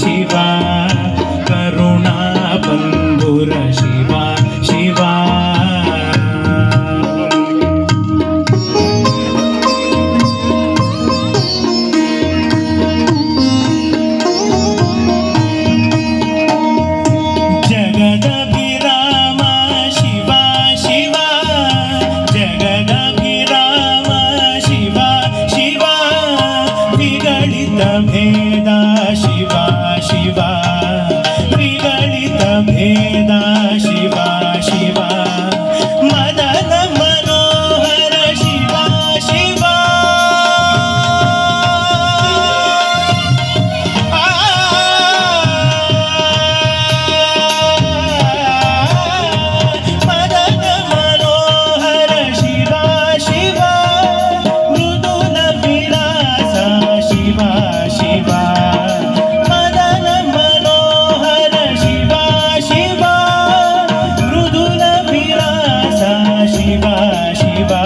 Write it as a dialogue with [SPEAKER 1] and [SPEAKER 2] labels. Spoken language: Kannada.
[SPEAKER 1] ಶಿವಾ ಕರುಣಾ ಬಂಧುರ ಶಿವಾ ಶಿವಾ ಜಗದಭಿರಾಮ ಶಿವಾ ಶಿವಾ ಜಗದಭಿರಾಮ ಶಿವಾ ಶಿವಾ ವಿಗಳಿತ ಭೇದ ಶಿವಾ ಶಿವಾ ವಿಗಳಿತ ಭೇದ ಶಿವಾ ಶಿವಾ ಮದನ ಮನೋಹರ ಶಿವಾ ಶಿವಾ ಮದನ ಮನೋಹರ ಶಿವಾ ಶಿವಾ ಮೃದುಲ ವಿಲಾಸ ಶಿವಾ ಶಿವಾ ಮದನ ಮನೋಹರ ಶಿವಾ ಶಿವಾ ಮೃದುಲ ವಿಲಾಸ ಶಿವಾ ಶಿವಾ